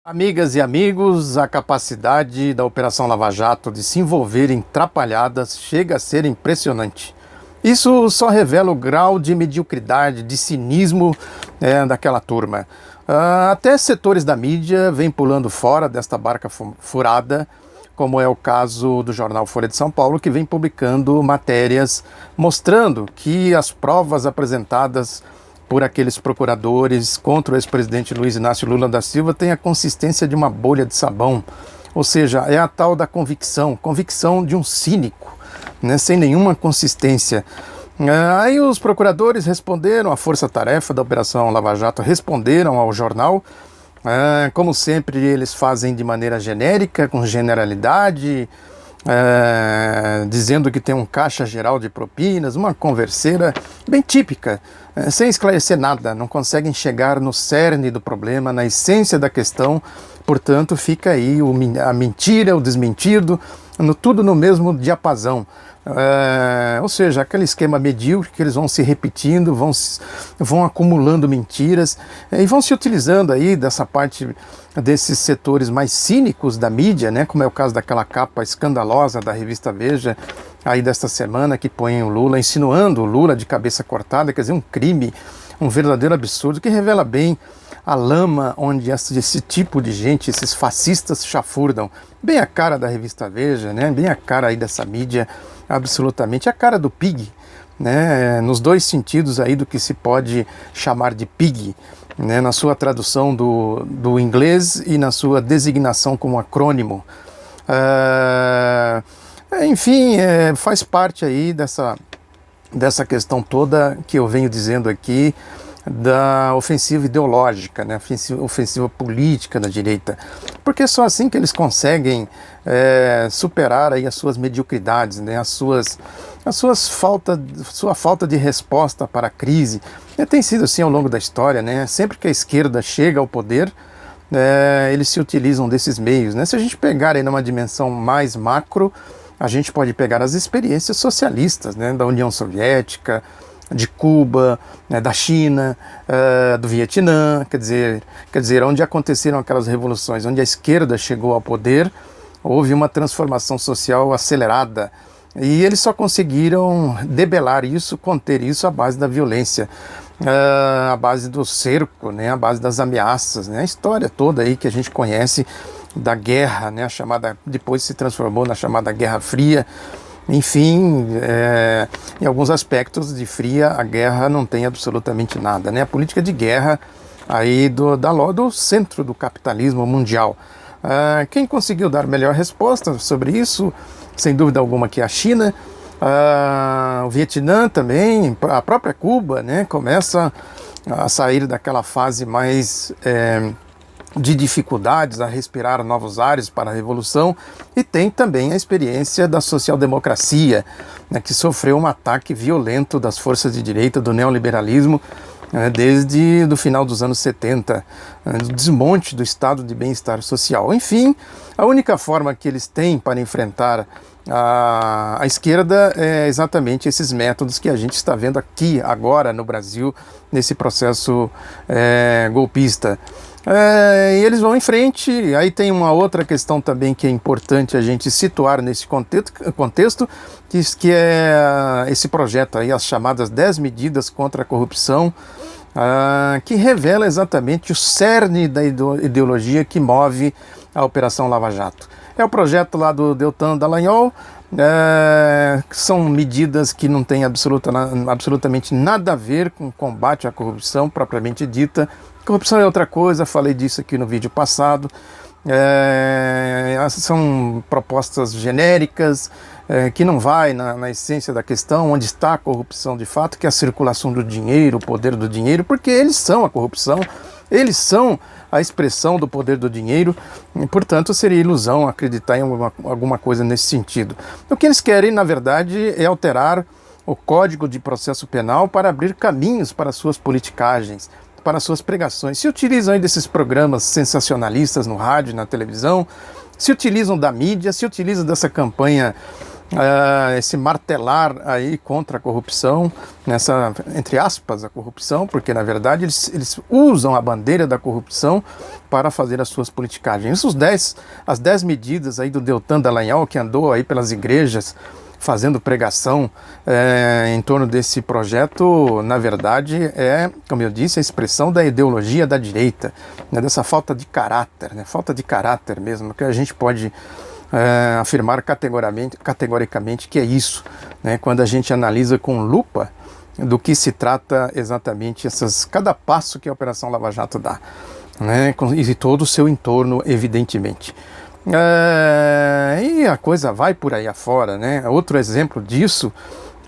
Amigas e amigos, a capacidade da Operação Lava Jato de se envolver em trapalhadas chega a ser impressionante. Isso só revela o grau de mediocridade, de cinismo daquela turma. Até setores da mídia vêm pulando fora desta barca furada, como é o caso do jornal Folha de São Paulo, que vem publicando matérias mostrando que as provas apresentadas por aqueles procuradores contra o ex-presidente Luiz Inácio Lula da Silva tem a consistência de uma bolha de sabão. Ou seja, é a tal da convicção de um cínico, né, sem nenhuma consistência. Aí os procuradores responderam, a força-tarefa da Operação Lava Jato responderam ao jornal. Como sempre, eles fazem de maneira genérica, com generalidade, dizendo que tem um caixa geral de propinas, uma converseira bem típica, sem esclarecer nada, não conseguem chegar no cerne do problema, na essência da questão. Portanto, fica aí a mentira, o desmentido, tudo no mesmo diapasão. Ou seja, aquele esquema medíocre que eles vão se repetindo, vão acumulando mentiras e vão se utilizando aí dessa parte desses setores mais cínicos da mídia, né, como é o caso daquela capa escandalosa da revista Veja aí desta semana, que põe o Lula, insinuando o Lula de cabeça cortada, quer dizer, um crime, um verdadeiro absurdo, que revela bem a lama onde esse tipo de gente, esses fascistas chafurdam. Bem a cara da revista Veja, né? Bem a cara aí dessa mídia, absolutamente a cara do pig, né? Nos dois sentidos aí do que se pode chamar de pig, né? Na sua tradução do inglês e na sua designação como acrônimo. Enfim, faz parte aí dessa questão toda que eu venho dizendo aqui, da ofensiva ideológica, né? Ofensiva política da direita, porque é só assim que eles conseguem superar aí as suas mediocridades, né? Sua falta de resposta para a crise. Tem sido assim ao longo da história, né? Sempre que a esquerda chega ao poder, eles se utilizam desses meios, né? Se a gente pegar aí numa dimensão mais macro, a gente pode pegar as experiências socialistas, né? Da União Soviética, de Cuba, né, da China, do Vietnã, quer dizer, onde aconteceram aquelas revoluções, onde a esquerda chegou ao poder, houve uma transformação social acelerada, e eles só conseguiram debelar isso, conter isso à base da violência, à base do cerco, né, à base das ameaças, né, a história toda aí que a gente conhece da guerra, né, a chamada, depois se transformou na chamada Guerra Fria. Enfim, em alguns aspectos de fria, a guerra não tem absolutamente nada, né? A política de guerra aí do centro do capitalismo mundial. Quem conseguiu dar melhor resposta sobre isso, sem dúvida alguma, que é a China, o Vietnã também, a própria Cuba, né? Começa a sair daquela fase mais de dificuldades a respirar novos ares para a revolução, e tem também a experiência da social-democracia, né, que sofreu um ataque violento das forças de direita, do neoliberalismo, desde o final dos anos 70, do desmonte do estado de bem-estar social. Enfim, a única forma que eles têm para enfrentar a esquerda é exatamente esses métodos que a gente está vendo aqui agora no Brasil, nesse processo golpista. E eles vão em frente. Aí tem uma outra questão também que é importante a gente situar nesse contexto, que é esse projeto aí, as chamadas 10 medidas contra a corrupção, que revela exatamente o cerne da ideologia que move a Operação Lava Jato. É o projeto lá do Deltan Dallagnol, que são medidas que não têm absolutamente nada a ver com o combate à corrupção propriamente dita. Corrupção é outra coisa, falei disso aqui no vídeo passado. São propostas genéricas, que não vai na essência da questão, onde está a corrupção de fato, que é a circulação do dinheiro, o poder do dinheiro, porque eles são a corrupção, eles são a expressão do poder do dinheiro, e, portanto, seria ilusão acreditar em alguma coisa nesse sentido. O que eles querem, na verdade, é alterar o Código de Processo Penal para abrir caminhos para suas politicagens, para suas pregações. Se utilizam aí desses programas sensacionalistas no rádio, na televisão, se utilizam da mídia, se utilizam dessa campanha esse martelar aí contra a corrupção, nessa, entre aspas, a corrupção, porque na verdade eles usam a bandeira da corrupção para fazer as suas politicagens. As 10 medidas aí do Deltan Dallagnol, que andou aí pelas igrejas fazendo pregação em torno desse projeto, na verdade como eu disse, a expressão da ideologia da direita, né, dessa falta de caráter, né, falta de caráter mesmo, que a gente pode afirmar categoricamente que é isso, né, quando a gente analisa com lupa do que se trata exatamente cada passo que a Operação Lava Jato dá, né, e todo o seu entorno, evidentemente. E a coisa vai por aí afora, né? Outro exemplo disso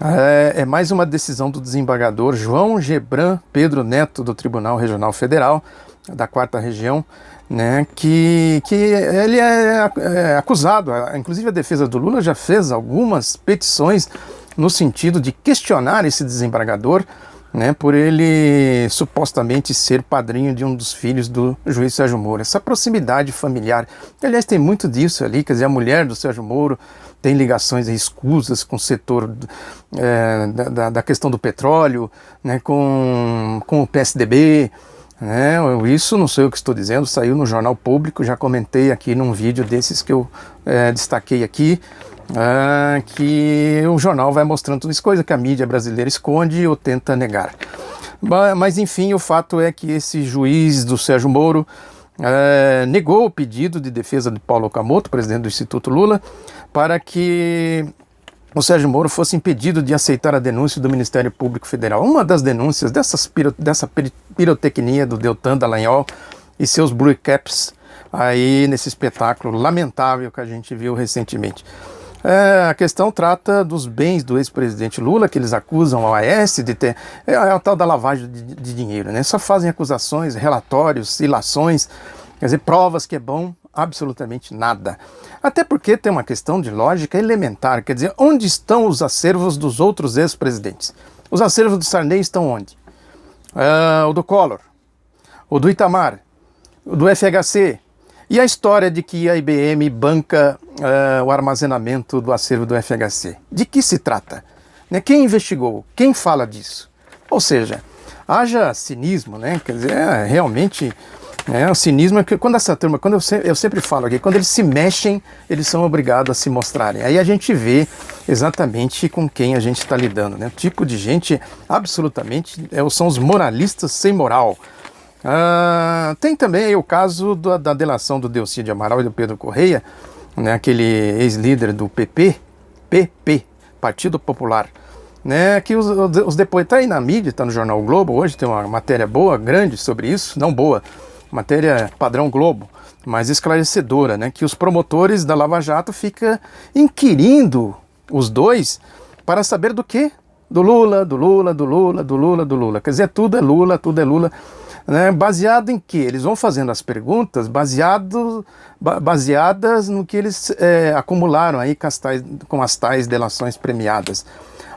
é mais uma decisão do desembargador João Gebran Pedro Neto, do Tribunal Regional Federal, da 4ª Região, né, que ele é acusado, inclusive a defesa do Lula já fez algumas petições no sentido de questionar esse desembargador, né, por ele supostamente ser padrinho de um dos filhos do juiz Sérgio Moro. Essa proximidade familiar, aliás, tem muito disso ali, quer dizer, a mulher do Sérgio Moro tem ligações escusas com o setor da questão do petróleo, né, com o PSDB, né, isso não sei o que estou dizendo, saiu no Jornal Público, já comentei aqui num vídeo desses que eu destaquei aqui, que o jornal vai mostrando tudo isso, coisa que a mídia brasileira esconde ou tenta negar. Mas enfim, o fato é que esse juiz do Sérgio Moro negou o pedido de defesa de Paulo Okamoto, presidente do Instituto Lula, para que o Sérgio Moro fosse impedido de aceitar a denúncia do Ministério Público Federal. Uma das denúncias dessa pirotecnia do Deltan Dallagnol e seus blue caps aí nesse espetáculo lamentável que a gente viu recentemente. A questão trata dos bens do ex-presidente Lula, que eles acusam ao AS de ter... É a tal da lavagem de dinheiro, né? Só fazem acusações, relatórios, ilações, quer dizer, provas que é bom, absolutamente nada. Até porque tem uma questão de lógica elementar, quer dizer, onde estão os acervos dos outros ex-presidentes? Os acervos do Sarney estão onde? O do Collor, o do Itamar, o do FHC, e a história de que a IBM banca o armazenamento do acervo do FHC. De que se trata? Né? Quem investigou? Quem fala disso? Ou seja, haja cinismo, né? Quer dizer, realmente, o cinismo é que quando essa turma, eu sempre falo aqui, quando eles se mexem, eles são obrigados a se mostrarem. Aí a gente vê exatamente com quem a gente está lidando, né? O tipo de gente absolutamente, são os moralistas sem moral. Tem também aí o caso da delação do Delcy de Amaral e do Pedro Correia, né, aquele ex-líder do PP, Partido Popular, né, que os depois está aí na mídia, está no Jornal o Globo, hoje tem uma matéria boa, grande sobre isso, não boa, matéria padrão Globo, mas esclarecedora, né, que os promotores da Lava Jato ficam inquirindo os dois para saber do quê? Do Lula, quer dizer, tudo é Lula, né, baseado em que? Eles vão fazendo as perguntas baseadas no que eles acumularam aí com as tais delações premiadas.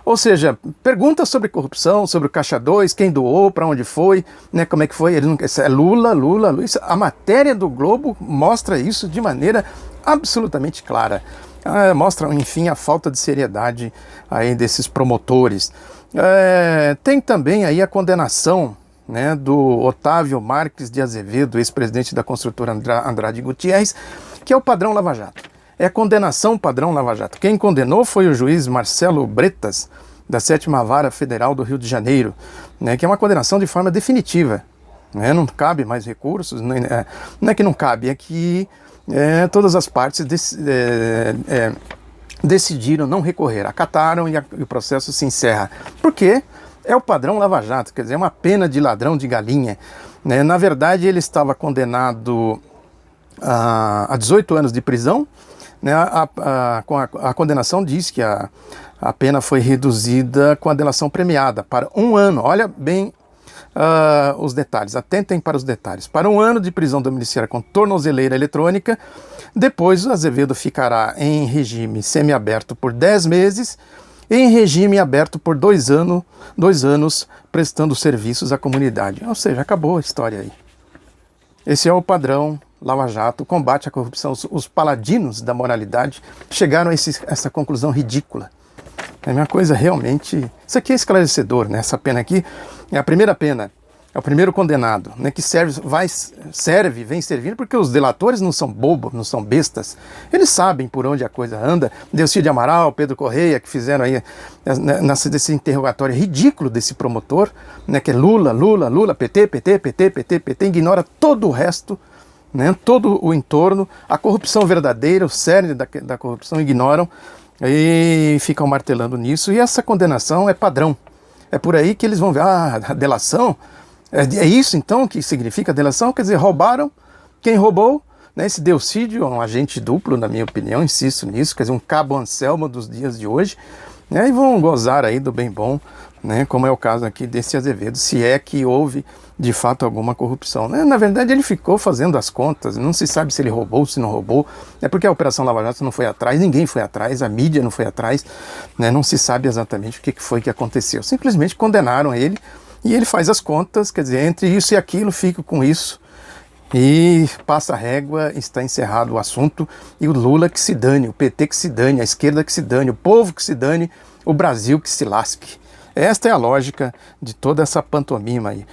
Ou seja, perguntas sobre corrupção, sobre o Caixa 2, quem doou, para onde foi, né, como é que foi, Lula. Isso, a matéria do Globo mostra isso de maneira absolutamente clara. Mostra, enfim, a falta de seriedade aí desses promotores. Tem também aí a condenação, né, do Otávio Marques de Azevedo, ex-presidente da construtora Andrade Gutierrez, que é o padrão Lava Jato. É a condenação padrão Lava Jato. Quem condenou foi o juiz Marcelo Bretas, da 7ª Vara Federal do Rio de Janeiro, né, que é uma condenação de forma definitiva. Né, não cabe mais recursos, não é que não cabe, é que todas as partes decidiram não recorrer, acataram e o processo se encerra. Por quê? É o padrão Lava Jato, quer dizer, é uma pena de ladrão de galinha. Né? Na verdade, ele estava condenado a 18 anos de prisão. Né? A condenação diz que a pena foi reduzida com a delação premiada para 1 ano. Olha bem os detalhes, atentem para os detalhes. Para 1 ano de prisão domiciliar com tornozeleira eletrônica. Depois, o Azevedo ficará em regime semiaberto por 10 meses, em regime aberto por 2 anos, prestando serviços à comunidade. Ou seja, acabou a história aí. Esse é o padrão Lava Jato, combate à corrupção. Os paladinos da moralidade chegaram a essa conclusão ridícula. É uma coisa realmente... Isso aqui é esclarecedor, né? Essa pena aqui é a primeira pena, é o primeiro condenado, né? Que vem servindo, porque os delatores não são bobos, não são bestas. Eles sabem por onde a coisa anda. Delcídio Amaral, Pedro Correia, que fizeram aí desse interrogatório ridículo desse promotor, né? Que é Lula, Lula, Lula, PT, PT, PT, PT, PT, ignora todo o resto, né? Todo o entorno, a corrupção verdadeira, o cerne da corrupção ignoram, e ficam martelando nisso, e essa condenação é padrão. É por aí que eles vão ver, a delação, é isso então que significa delação? Quer dizer, roubaram, quem roubou, né, esse Delcídio é um agente duplo, na minha opinião, insisto nisso, quer dizer, um cabo Anselmo dos dias de hoje, né, e vão gozar aí do bem bom, né, como é o caso aqui desse Azevedo, se é que houve de fato alguma corrupção, né? Na verdade ele ficou fazendo as contas, não se sabe se ele roubou, se não roubou, é porque a Operação Lava Jato não foi atrás, ninguém foi atrás, a mídia não foi atrás, né? Não se sabe exatamente o que foi que aconteceu, simplesmente condenaram ele e ele faz as contas, quer dizer, entre isso e aquilo, fico com isso, e passa a régua, está encerrado o assunto, e o Lula que se dane, o PT que se dane, a esquerda que se dane, o povo que se dane, o Brasil que se lasque. Esta é a lógica de toda essa pantomima aí.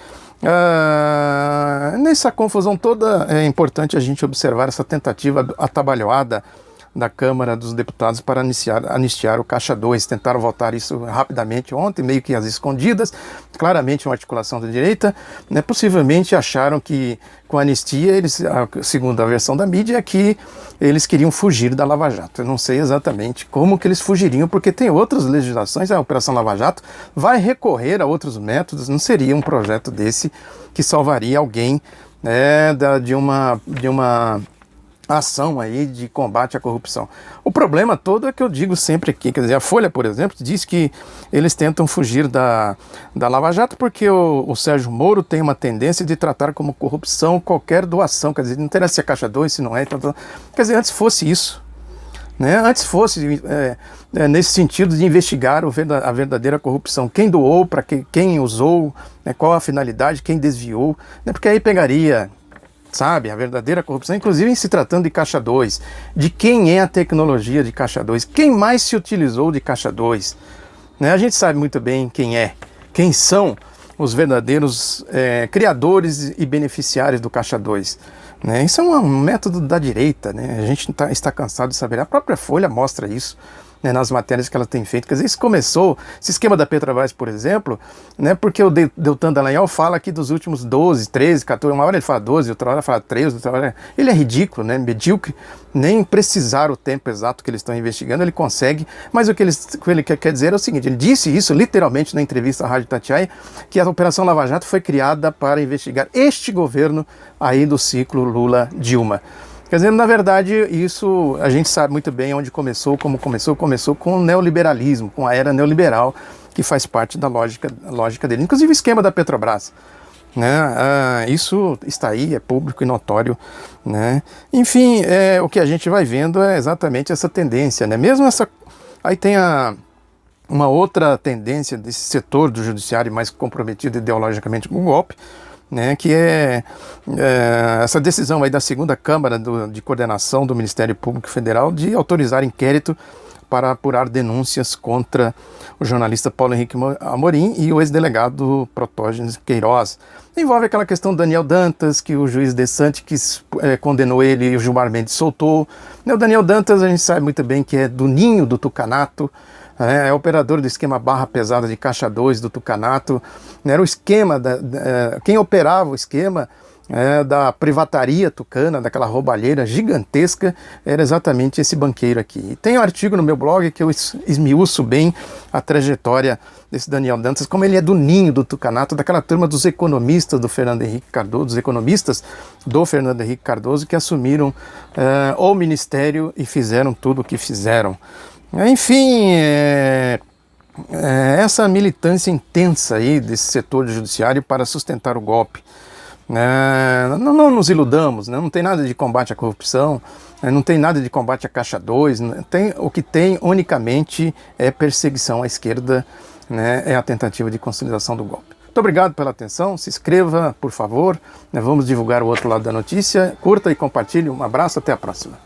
Nessa confusão toda é importante a gente observar essa tentativa atabalhoada da Câmara dos Deputados para anistiar o Caixa 2. Tentaram votar isso rapidamente ontem, meio que às escondidas, claramente uma articulação da direita, né? Possivelmente acharam que com a anistia, eles, segundo a versão da mídia, é que eles queriam fugir da Lava Jato. Eu não sei exatamente como que eles fugiriam, porque tem outras legislações, a Operação Lava Jato vai recorrer a outros métodos, não seria um projeto desse que salvaria alguém, né, de uma ação aí de combate à corrupção. O problema todo é que eu digo sempre aqui, quer dizer, a Folha, por exemplo, diz que eles tentam fugir da Lava Jato porque o Sérgio Moro tem uma tendência de tratar como corrupção qualquer doação, quer dizer, não interessa se é Caixa 2, se não é, quer dizer, antes fosse isso, né? Antes fosse nesse sentido de investigar a verdadeira corrupção, quem doou, para quem usou, né? Qual a finalidade, quem desviou, né? Porque aí pegaria, sabe, a verdadeira corrupção, inclusive em se tratando de Caixa 2, de quem é a tecnologia de Caixa 2, quem mais se utilizou de Caixa 2, né? A gente sabe muito bem quem são os verdadeiros criadores e beneficiários do Caixa 2, né? Isso é um método da direita, né? A gente está cansado de saber, a própria Folha mostra isso, né, nas matérias que ela tem feito. Quer dizer, isso começou, esse esquema da Petrobras, por exemplo, né, porque o Deltan Dallagnol fala aqui dos últimos 12, 13, 14, uma hora ele fala 12, outra hora fala 13, outra hora... Ele é ridículo, né, medíocre, nem precisar o tempo exato que eles estão investigando, ele consegue, mas o que ele quer dizer é o seguinte, ele disse isso literalmente na entrevista à Rádio Itatiaia, que a Operação Lava Jato foi criada para investigar este governo aí do ciclo Lula-Dilma. Quer dizer, na verdade, isso a gente sabe muito bem onde começou, como começou com o neoliberalismo, com a era neoliberal, que faz parte da lógica dele. Inclusive o esquema da Petrobras, né? Isso está aí, é público e notório, né? Enfim, o que a gente vai vendo é exatamente essa tendência, né? Mesmo essa... Aí tem uma outra tendência desse setor do judiciário mais comprometido ideologicamente com o golpe, né, que é essa decisão aí da segunda Câmara de Coordenação do Ministério Público Federal de autorizar inquérito para apurar denúncias contra o jornalista Paulo Henrique Amorim e o ex-delegado Protógenes Queiroz. Envolve aquela questão do Daniel Dantas, que o juiz Desante condenou ele e o Gilmar Mendes soltou. O Daniel Dantas a gente sabe muito bem que é do ninho do tucanato, é operador do esquema barra pesada de Caixa 2 do tucanato, era o esquema, quem operava o esquema da privataria tucana, daquela roubalheira gigantesca, era exatamente esse banqueiro aqui. E tem um artigo no meu blog que eu esmiuço bem a trajetória desse Daniel Dantas, como ele é do ninho do tucanato, daquela turma dos economistas do Fernando Henrique Cardoso, dos economistas do Fernando Henrique Cardoso, que assumiram o ministério e fizeram tudo o que fizeram. Enfim, essa militância intensa aí desse setor judiciário para sustentar o golpe. Não nos iludamos, né? Não tem nada de combate à corrupção, não tem nada de combate à Caixa 2, o que tem unicamente é perseguição à esquerda, né? É a tentativa de consolidação do golpe. Muito obrigado pela atenção, se inscreva, por favor, vamos divulgar o outro lado da notícia, curta e compartilhe, um abraço, até a próxima.